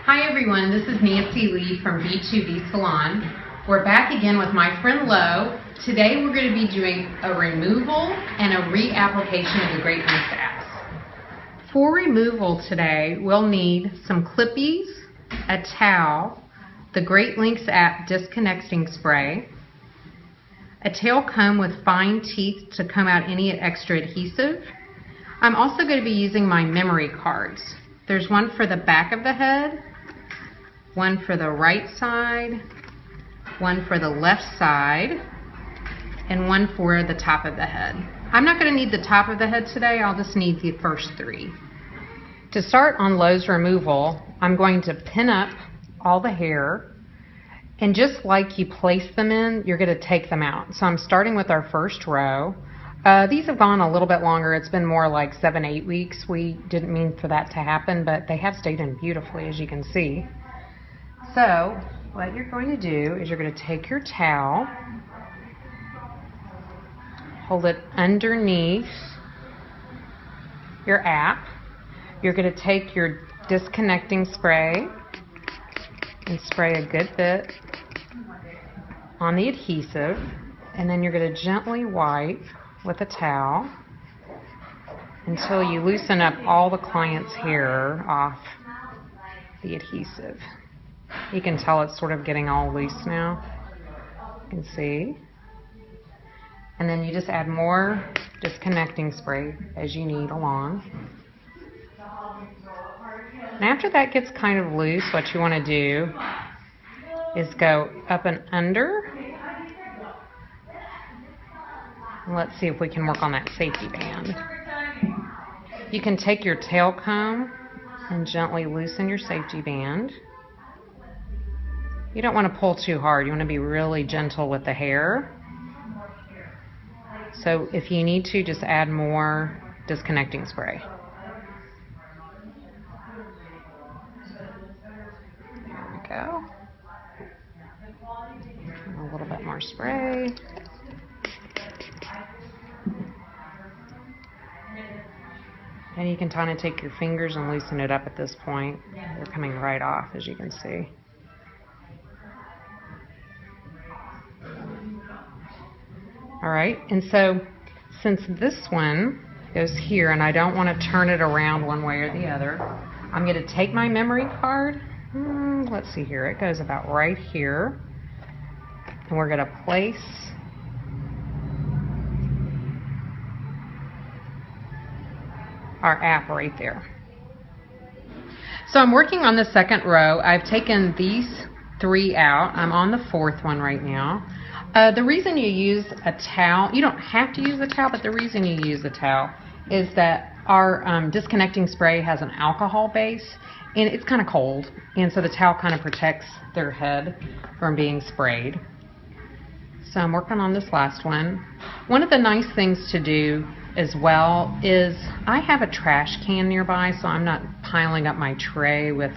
Hi everyone, this is Nancy Lee from B2B Salon. We're back again with my friend Lo. Today we're going to be doing a removal and a reapplication of the GreatLengths apps. For removal today, we'll need some clippies, a towel, the GreatLengths app disconnecting spray, a tail comb with fine teeth to comb out any extra adhesive. I'm also going to be using my memory cards. There's one for the back of the head, one for the right side, one for the left side, and one for the top of the head. I'm not going to need the top of the head today, I'll just need the first three. To start on Lo's removal, I'm going to pin up all the hair, and just like you place them in, you're going to take them out. So I'm starting with our first row. These have gone a little bit longer. It's been more like 7-8 weeks. We didn't mean for that to happen, but they have stayed in beautifully, as you can see. So what you're going to do is you're going to take your towel, hold it underneath your app. You're going to take your disconnecting spray and spray a good bit on the adhesive, and then you're going to gently wipe with a towel until you loosen up all the client's hair off the adhesive. You can tell it's sort of getting all loose now. You can see. And then you just add more disconnecting spray as you need along. And after that gets kind of loose, what you want to do is go up and under. Let's see if we can work on that safety band. You can take your tail comb and gently loosen your safety band. You don't want to pull too hard. You want to be really gentle with the hair. So if you need to, just add more disconnecting spray. There we go. A little bit more spray. And you can kind of take your fingers and loosen it up at this point. They're coming right off, as you can see. All right, and so since this one goes here and I don't want to turn it around one way or the other, I'm going to take my memory card. Let's see here, it goes about right here. And we're going to place our app right there. So I'm working on the second row. I've taken these three out. I'm on the fourth one right now. The reason you use a towel, you don't have to use a towel, but the reason you use a towel is that our disconnecting spray has an alcohol base and it's kind of cold, and so the towel kind of protects their head from being sprayed. So I'm working on this last one. One of the nice things to do as well is I have a trash can nearby, so I'm not piling up my tray with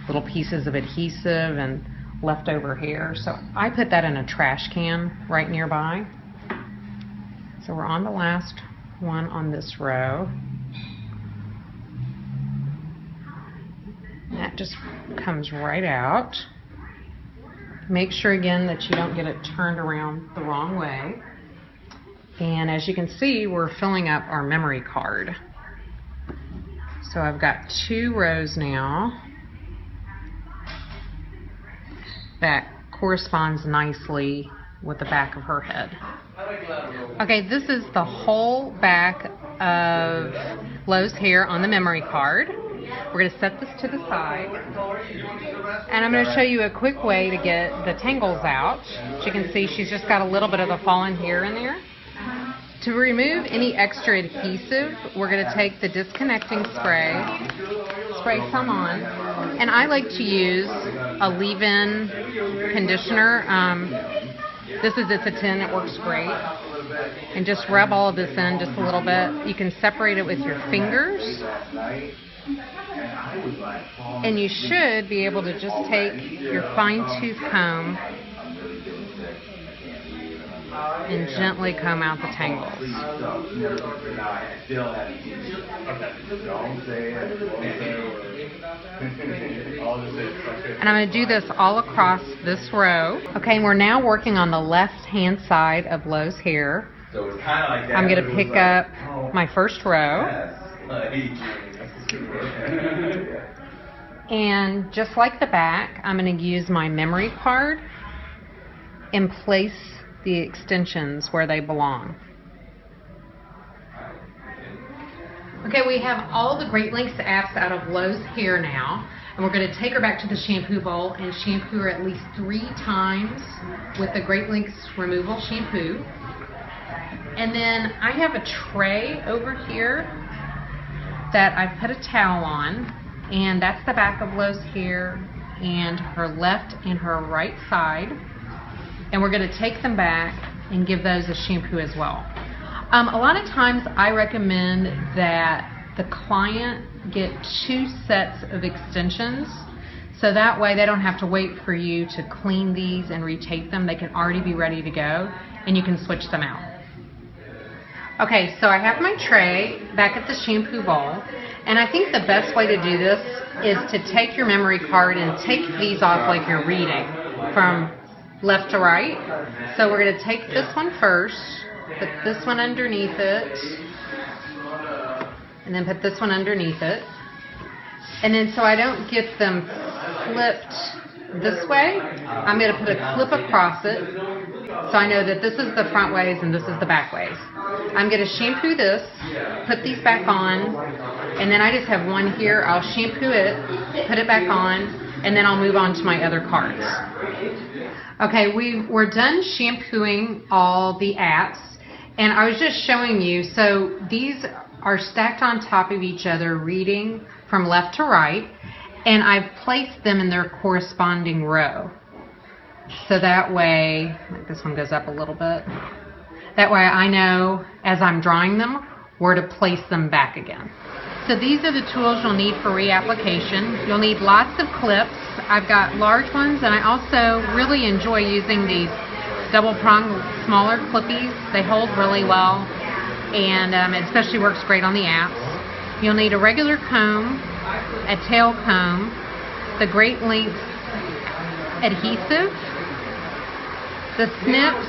little pieces of adhesive and leftover hair. So I put that in a trash can right nearby. So we're on the last one on this row. That just comes right out. Make sure again that you don't get it turned around the wrong way. And as you can see, we're filling up our memory card. So I've got 2 rows now. That corresponds nicely with the back of her head. Okay, this is the whole back of Lo's hair on the memory card. We're going to set this to the side. And I'm going to show you a quick way to get the tangles out. As you can see, she's just got a little bit of the fallen hair in there. To remove any extra adhesive, we're going to take the disconnecting spray, spray some on, and I like to use a leave-in conditioner. This is it's a 10, it works great. And just rub all of this in just a little bit. You can separate it with your fingers. And you should be able to just take your fine tooth comb and gently comb out the tangles. And I'm going to do this all across this row. Okay, and we're now working on the left-hand side of Lo's hair. I'm going to pick up my first row. And just like the back, I'm going to use my memory card and place the extensions where they belong. Okay, we have all the Great Lengths apps out of Lo's hair now, and we're going to take her back to the shampoo bowl and shampoo her at least 3 times with the Great Lengths Removal Shampoo. And then I have a tray over here that I've put a towel on, and that's the back of Lo's hair and her left and her right side. And we're going to take them back and give those a shampoo as well. A lot of times I recommend that the client get 2 sets of extensions, so that way they don't have to wait for you to clean these and retape them. They can already be ready to go, and you can switch them out. Okay, so I have my tray back at the shampoo bowl, and I think the best way to do this is to take your memory card and take these off like you're reading from left to right. So we're going to take this one first, put this one underneath it, and then put this one underneath it. And then so I don't get them flipped this way, I'm going to put a clip across it so I know that this is the front ways and this is the back ways. I'm going to shampoo this, put these back on, and then I just have one here. I'll shampoo it, put it back on, and then I'll move on to my other cards. Okay, we're done shampooing all the apps, and I was just showing you, so these are stacked on top of each other, reading from left to right, and I've placed them in their corresponding row. So that way, like this one goes up a little bit, that way I know as I'm drawing them where to place them back again. So these are the tools you'll need for reapplication. You'll need lots of clips. I've got large ones, and I also really enjoy using these double prong smaller clippies. They hold really well, and it especially works great on the apps. You'll need a regular comb, a tail comb, the Great Lengths adhesive, the snips,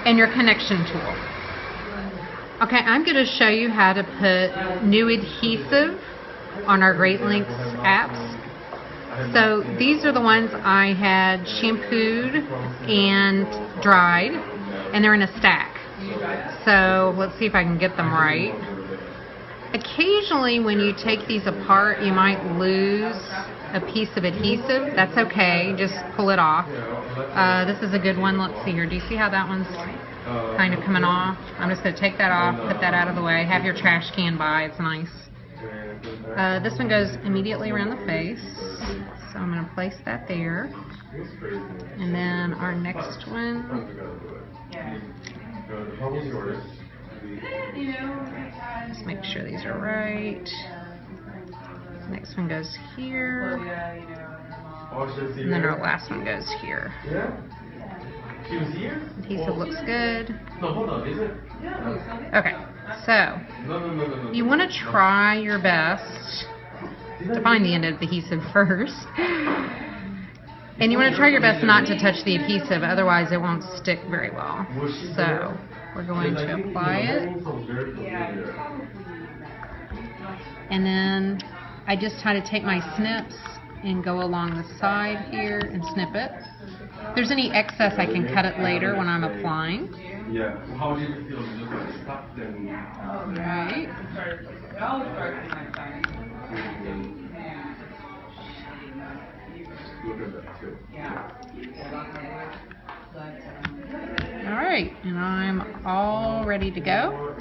and your connection tool. Okay, I'm going to show you how to put new adhesive on our Great Lengths apps. So these are the ones I had shampooed and dried, and they're in a stack. So let's see if I can get them right. Occasionally when you take these apart, you might lose a piece of adhesive. That's okay, just pull it off. This is a good one. Let's see here. Do you see how that one's kind of coming off? I'm just going to take that off, put that out of the way. Have your trash can by, it's nice. This one goes immediately around the face, so I'm going to place that there. And then our next one, just make sure these are right. Next one goes here, and then our last one goes here. Adhesive looks good. Okay, so you want to try your best to find the end of the adhesive first. And you want to try your best not to touch the adhesive, otherwise it won't stick very well. So we're going to apply it. And then I just try to take my snips and go along the side here and snip it. If there's any excess, I can cut it later when I'm applying. Yeah. How do you feel? Just like stuck and... Right. Alright, and I'm all ready to go.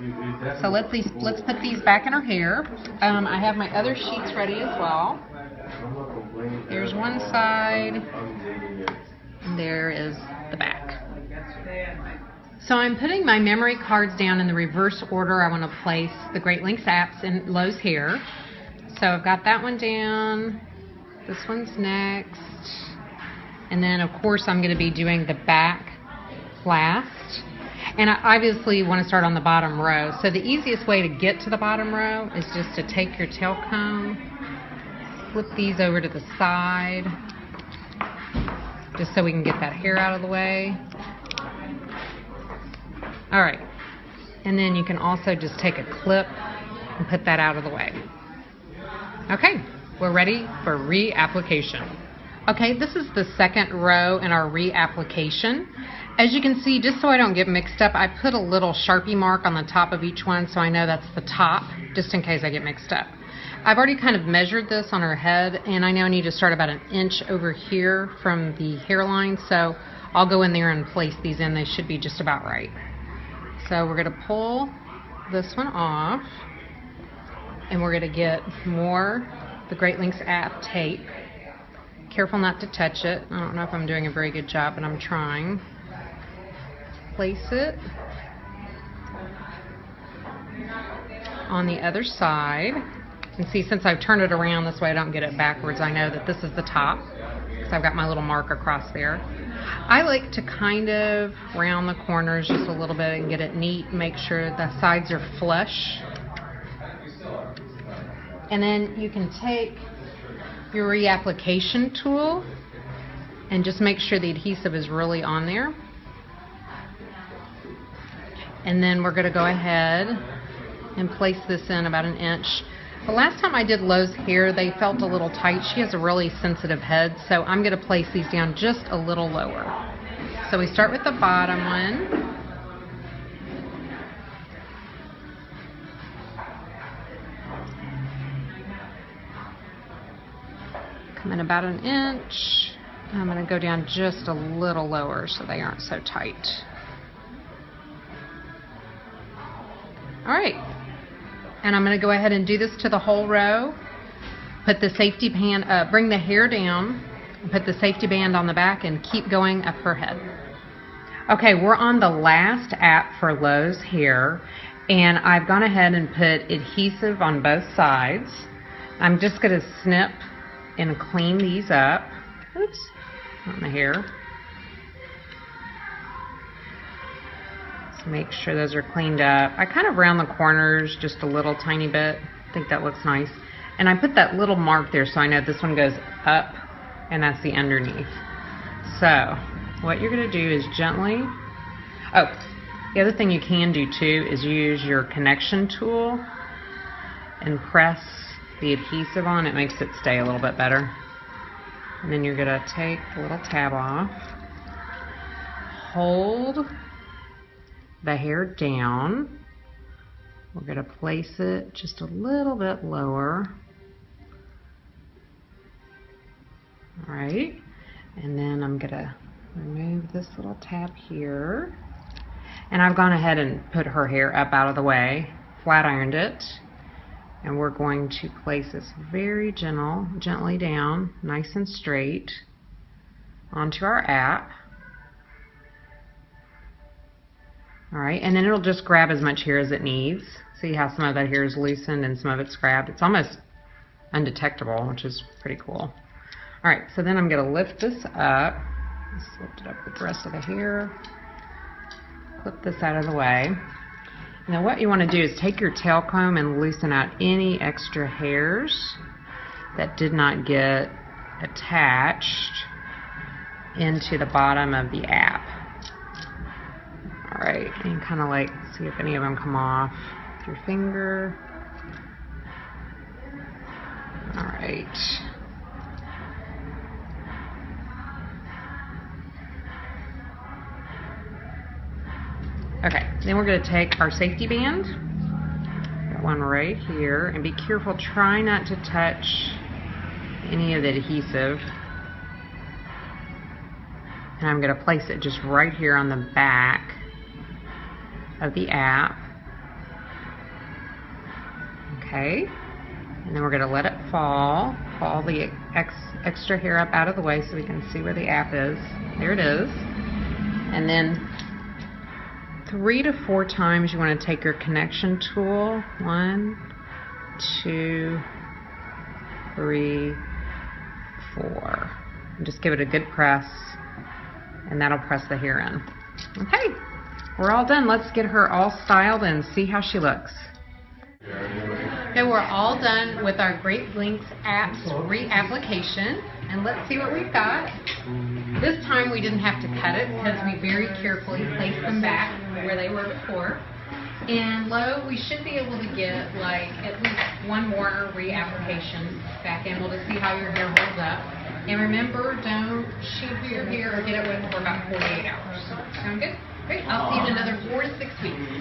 So let's put these back in our hair. I have my other sheets ready as well. There's one side, and there is the back. So I'm putting my memory cards down in the reverse order I want to place the Great Lengths apps in Lo's hair. So I've got that one down, this one's next, and then of course I'm going to be doing the back last. And I obviously want to start on the bottom row. So the easiest way to get to the bottom row is just to take your tail comb, flip these over to the side, just so we can get that hair out of the way. All right. And then you can also just take a clip and put that out of the way. Okay, we're ready for reapplication. Okay, this is the second row in our reapplication. As you can see, just so I don't get mixed up, I put a little Sharpie mark on the top of each one so I know that's the top, just in case I get mixed up. I've already kind of measured this on her head, and I know I need to start about an inch over here from the hairline, so I'll go in there and place these in. They should be just about right. So we're going to pull this one off, and we're going to get more the GreatLengthsUSA tape. Careful not to touch it. I don't know if I'm doing a very good job, but I'm trying. Place it on the other side. And see, since I've turned it around this way, I don't get it backwards. I know that this is the top, because I've got my little mark across there. I like to kind of round the corners just a little bit and get it neat, make sure the sides are flush. And then you can take your reapplication tool and just make sure the adhesive is really on there. And then we're going to go ahead and place this in about an inch. The last time I did Lo's hair, they felt a little tight. She has a really sensitive head, so I'm going to place these down just a little lower. So we start with the bottom one. Come in about an inch. I'm going to go down just a little lower so they aren't so tight. All right. And I'm going to go ahead and do this to the whole row. Put the safety band up, bring the hair down, put the safety band on the back, and keep going up her head. Okay, we're on the last app for Lo's hair, and I've gone ahead and put adhesive on both sides. I'm just going to snip and clean these up. Oops, on the hair. Make sure those are cleaned up. I kind of round the corners just a little tiny bit. I think that looks nice. And I put that little mark there so I know this one goes up and that's the underneath. So what you're going to do is gently, the other thing you can do too is use your connection tool and press the adhesive on. It makes it stay a little bit better. And then you're going to take the little tab off, hold the hair down. We're going to place it just a little bit lower. All right, and then I'm going to remove this little tab here. And I've gone ahead and put her hair up out of the way, flat ironed it. And we're going to place this very gently down, nice and straight, onto our app. All right, and then it'll just grab as much hair as it needs. See how some of that hair is loosened and some of it's grabbed? It's almost undetectable, which is pretty cool. All right, so then I'm going to lift this up. Just lift it up with the rest of the hair. Clip this out of the way. Now what you want to do is take your tail comb and loosen out any extra hairs that did not get attached into the bottom of the app. Alright, and kind of like see if any of them come off with your finger. Alright. Okay, then we're going to take our safety band, got one right here, and be careful, try not to touch any of the adhesive. And I'm going to place it just right here on the back of the app. Okay, and then we're going to let it fall the extra hair up out of the way so we can see where the app is. There it is. And then 3 to 4 times you want to take your connection tool. 1, 2, 3, 4. And just give it a good press, and that'll press the hair in. Okay, we're all done. Let's get her all styled and see how she looks. Okay, we're all done with our GreatLengthsUSA reapplication, and let's see what we've got. This time we didn't have to cut it because we very carefully placed them back where they were before. And Lo, we should be able to get like at least one more reapplication back in. We'll just see how your hair holds up. And remember, don't shampoo your hair or get it wet for about 48 hours. Sound good? Great. I'll see you in another 4 to 6 weeks.